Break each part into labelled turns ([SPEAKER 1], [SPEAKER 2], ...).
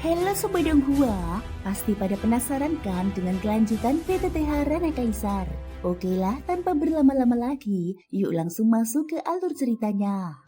[SPEAKER 1] Halo Sobat Dongghua, pasti pada penasaran kan dengan kelanjutan PTTH Rana Kaisar? Oke lah, tanpa berlama-lama lagi, yuk langsung masuk ke alur ceritanya.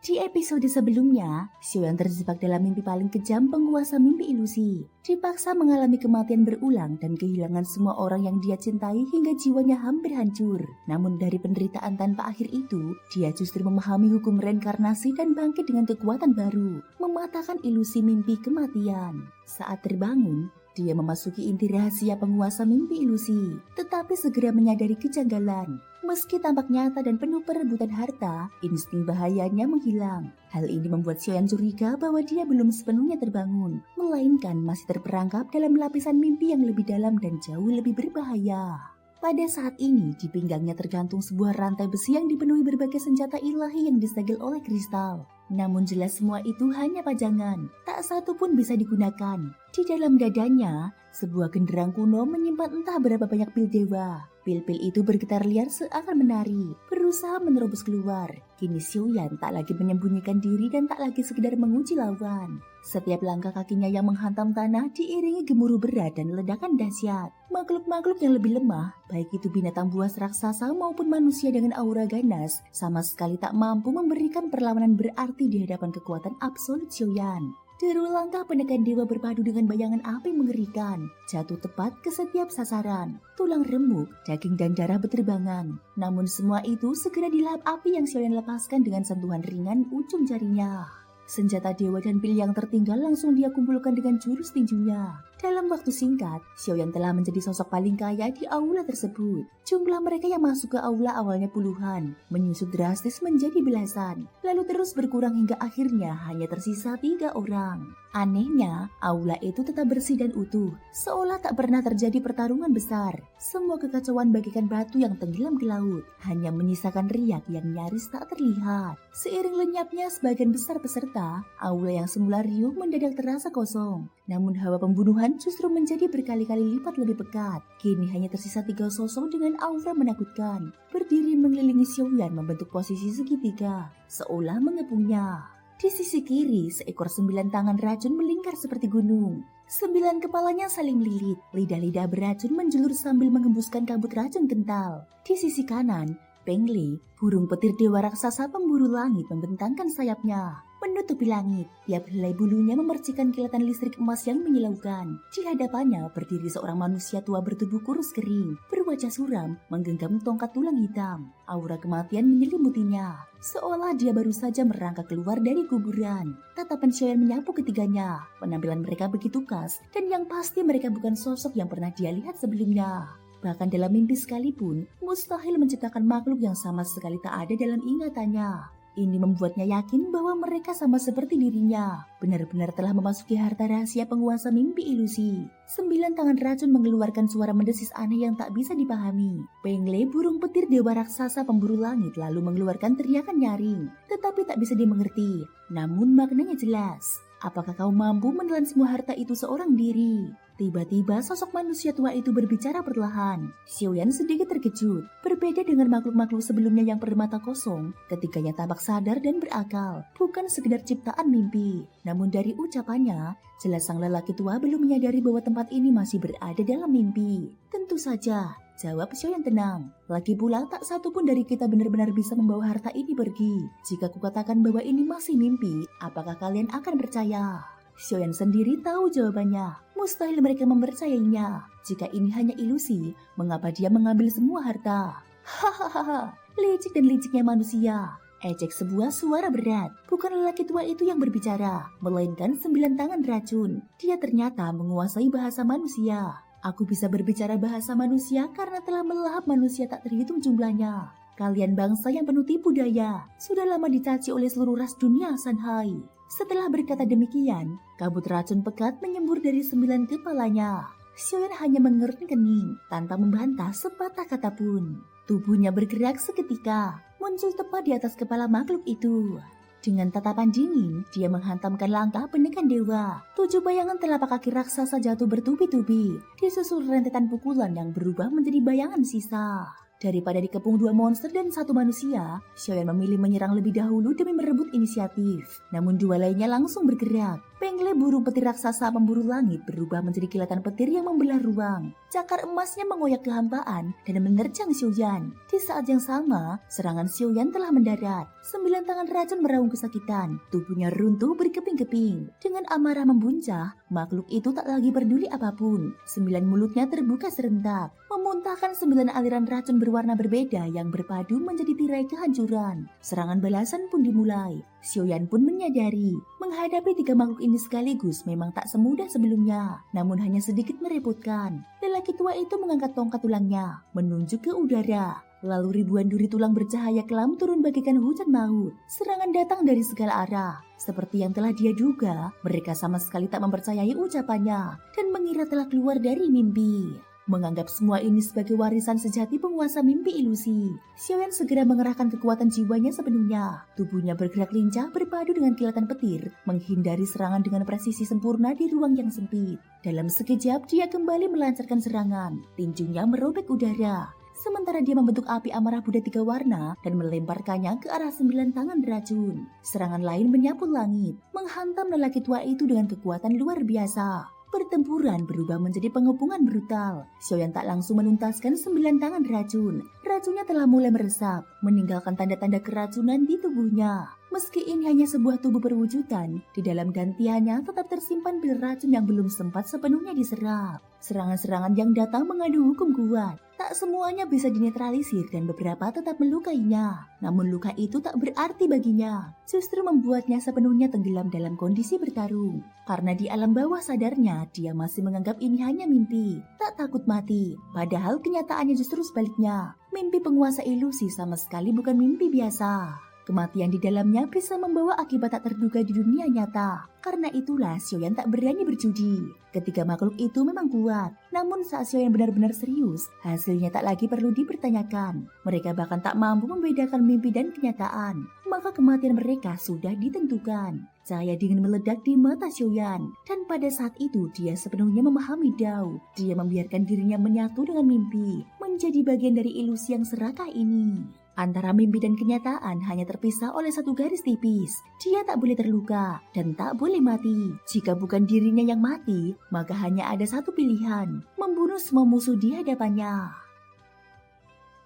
[SPEAKER 1] Di episode sebelumnya, Xiao yang terjebak dalam mimpi paling kejam penguasa mimpi ilusi. Dipaksa mengalami kematian berulang dan kehilangan semua orang yang dia cintai hingga jiwanya hampir hancur. Namun dari penderitaan tanpa akhir itu, dia justru memahami hukum reinkarnasi dan bangkit dengan kekuatan baru, mematahkan ilusi mimpi kematian. Saat terbangun, dia memasuki inti rahasia penguasa mimpi ilusi, tetapi segera menyadari kejanggalan. Meski tampak nyata dan penuh perebutan harta, insting bahayanya menghilang. Hal ini membuat Xiao curiga bahwa dia belum sepenuhnya terbangun, melainkan masih terperangkap dalam lapisan mimpi yang lebih dalam dan jauh lebih berbahaya. Pada saat ini, di pinggangnya tergantung sebuah rantai besi yang dipenuhi berbagai senjata ilahi yang disegel oleh kristal. Namun jelas semua itu hanya pajangan, tak satu pun bisa digunakan. Di dalam dadanya, sebuah genderang kuno menyimpan entah berapa banyak pil dewa. Pil-pil itu bergetar liar seakan menari, berusaha menerobos keluar. Kini Xiao tak lagi menyembunyikan diri dan tak lagi sekedar menguji lawan. Setiap langkah kakinya yang menghantam tanah diiringi gemuruh berat dan ledakan dahsyat. Makhluk-makhluk yang lebih lemah, baik itu binatang buas raksasa maupun manusia dengan aura ganas, sama sekali tak mampu memberikan perlawanan berarti di hadapan kekuatan absolut Xiao. Deru langkah penekan dewa berpadu dengan bayangan api mengerikan, jatuh tepat ke setiap sasaran. Tulang remuk, daging dan darah berterbangan. Namun semua itu segera dilahap api yang Xiao lepaskan dengan sentuhan ringan ujung jarinya. Senjata dewa dan pil yang tertinggal langsung dia kumpulkan dengan jurus tinjunya. Dalam waktu singkat, Xiao telah menjadi sosok paling kaya di aula tersebut. Jumlah mereka yang masuk ke aula awalnya puluhan, menyusut drastis menjadi belasan, lalu terus berkurang hingga akhirnya hanya tersisa 3 orang. Anehnya, aula itu tetap bersih dan utuh, seolah tak pernah terjadi pertarungan besar. Semua kekacauan bagaikan batu yang tenggelam ke laut, hanya menyisakan riak yang nyaris tak terlihat. Seiring lenyapnya sebagian besar peserta, aula yang semula riuh mendadak terasa kosong. Namun hawa pembunuhan justru menjadi berkali-kali lipat lebih pekat. Kini hanya tersisa 3 sosok dengan aura menakutkan, berdiri mengelilingi Xiao membentuk posisi segitiga, seolah mengepungnya. Di sisi kiri, seekor 9 tangan racun melingkar seperti gunung. 9 kepalanya saling melilit, lidah-lidah beracun menjulur sambil mengembuskan kabut racun kental. Di sisi kanan, Peng Li, burung petir dewa raksasa pemburu langit membentangkan sayapnya, menutupi langit. Tiap helai bulunya memercikan kilatan listrik emas yang menyilaukan. Di hadapannya berdiri seorang manusia tua bertubuh kurus kering, berwajah suram, menggenggam tongkat tulang hitam. Aura kematian menyelimutinya, seolah dia baru saja merangkak keluar dari kuburan. Tatapan Xiao menyapu ketiganya. Penampilan mereka begitu khas, dan yang pasti mereka bukan sosok yang pernah dia lihat sebelumnya. Bahkan dalam mimpi sekalipun, mustahil menciptakan makhluk yang sama sekali tak ada dalam ingatannya. Ini membuatnya yakin bahwa mereka sama seperti dirinya, benar-benar telah memasuki harta rahasia penguasa mimpi ilusi. 9 tangan racun mengeluarkan suara mendesis aneh yang tak bisa dipahami. Peng Li, burung petir dewa raksasa pemburu langit, lalu mengeluarkan teriakan nyaring, tetapi tak bisa dimengerti. Namun maknanya jelas. Apakah kau mampu menelan semua harta itu seorang diri? Tiba-tiba sosok manusia tua itu berbicara perlahan. Xiao sedikit terkejut. Berbeda dengan makhluk-makhluk sebelumnya yang bermata kosong, ketiganya tampak sadar dan berakal, bukan sekedar ciptaan mimpi. Namun dari ucapannya, jelas sang lelaki tua belum menyadari bahwa tempat ini masih berada dalam mimpi. Tentu saja, jawab Xiao tenang. Lagi pula tak satu pun dari kita benar-benar bisa membawa harta ini pergi. Jika kukatakan bahwa ini masih mimpi, apakah kalian akan percaya? Xiao sendiri tahu jawabannya. Mustahil mereka mempercayainya. Jika ini hanya ilusi, mengapa dia mengambil semua harta? Hahaha, licik dan liciknya manusia. Ejek sebuah suara berat. Bukan lelaki tua itu yang berbicara, melainkan 9 tangan racun. Dia ternyata menguasai bahasa manusia. Aku bisa berbicara bahasa manusia karena telah melahap manusia tak terhitung jumlahnya. Kalian bangsa yang penuh tipu daya, sudah lama dicaci oleh seluruh ras dunia Sanhai. Setelah berkata demikian, kabut racun pekat menyembur dari 9 kepalanya. Xiao hanya mengerut kening, tanpa membantah sepatah kata pun. Tubuhnya bergerak seketika, muncul tepat di atas kepala makhluk itu. Dengan tatapan dingin, dia menghantamkan langkah penekan dewa. 7 bayangan telapak kaki raksasa jatuh bertubi-tubi, disusul rentetan pukulan yang berubah menjadi bayangan sisa. Daripada dikepung 2 monster dan 1 manusia, Xiaoyan memilih menyerang lebih dahulu demi merebut inisiatif. Namun 2 lainnya langsung bergerak. Pengle burung petir raksasa pemburu langit berubah menjadi kilatan petir yang membelah ruang. Cakar emasnya mengoyak kehampaan dan menerjang Xiaoyan. Di saat yang sama, serangan Xiaoyan telah mendarat. 9 tangan racun meraung kesakitan, tubuhnya runtuh berkeping-keping. Dengan amarah membuncah, makhluk itu tak lagi peduli apapun. 9 mulutnya terbuka serentak, memuntahkan 9 aliran racun berwarna berbeda yang berpadu menjadi tirai kehancuran. Serangan balasan pun dimulai. Xiaoyan pun menyadari, menghadapi 3 makhluk ini sekaligus memang tak semudah sebelumnya, namun hanya sedikit merepotkan. Lelaki tua itu mengangkat tongkat tulangnya, menunjuk ke udara. Lalu ribuan duri tulang bercahaya kelam turun bagaikan hujan maut. Serangan datang dari segala arah. Seperti yang telah dia duga, mereka sama sekali tak mempercayai ucapannya dan mengira telah keluar dari mimpi. Menganggap semua ini sebagai warisan sejati penguasa mimpi ilusi, Xiaoyan segera mengerahkan kekuatan jiwanya sepenuhnya. Tubuhnya bergerak lincah berpadu dengan kilatan petir, menghindari serangan dengan presisi sempurna di ruang yang sempit. Dalam sekejap dia kembali melancarkan serangan, tinjunya merobek udara. Sementara dia membentuk api amarah Buddha 3 warna dan melemparkannya ke arah 9 tangan racun. Serangan lain menyapu langit, menghantam lelaki tua itu dengan kekuatan luar biasa. Pertempuran berubah menjadi pengepungan brutal. Xiaoyan tak langsung menuntaskan 9 tangan racun. Racunnya telah mulai meresap, meninggalkan tanda-tanda keracunan di tubuhnya. Meski ini hanya sebuah tubuh perwujudan, di dalam gantiannya tetap tersimpan pil racun yang belum sempat sepenuhnya diserap. Serangan-serangan yang datang mengadu hukum kuat. Tak semuanya bisa dinetralisir dan beberapa tetap melukainya. Namun luka itu tak berarti baginya. Justru membuatnya sepenuhnya tenggelam dalam kondisi bertarung. Karena di alam bawah sadarnya, dia masih menganggap ini hanya mimpi. Tak takut mati. Padahal kenyataannya justru sebaliknya. Mimpi penguasa ilusi sama sekali bukan mimpi biasa. Kematian di dalamnya bisa membawa akibat tak terduga di dunia nyata. Karena itulah Xiaoyan tak berani berjudi. Ketiga makhluk itu memang kuat. Namun saat Xiaoyan benar-benar serius, hasilnya tak lagi perlu dipertanyakan. Mereka bahkan tak mampu membedakan mimpi dan kenyataan. Maka kematian mereka sudah ditentukan. Cahaya dingin meledak di mata Xiaoyan. Dan pada saat itu dia sepenuhnya memahami Dao. Dia membiarkan dirinya menyatu dengan mimpi. Menjadi bagian dari ilusi yang serakah ini. Antara mimpi dan kenyataan hanya terpisah oleh satu garis tipis. Dia tak boleh terluka dan tak boleh mati. Jika bukan dirinya yang mati, maka hanya ada satu pilihan, membunuh semua musuh di hadapannya.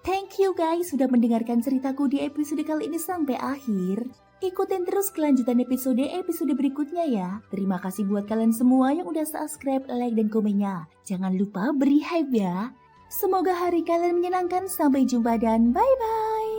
[SPEAKER 1] Thank you guys sudah mendengarkan ceritaku di episode kali ini sampai akhir. Ikutin terus kelanjutan episode berikutnya ya. Terima kasih buat kalian semua yang udah subscribe, like, dan komennya. Jangan lupa beri hype ya. Semoga hari kalian menyenangkan. Sampai jumpa dan bye-bye.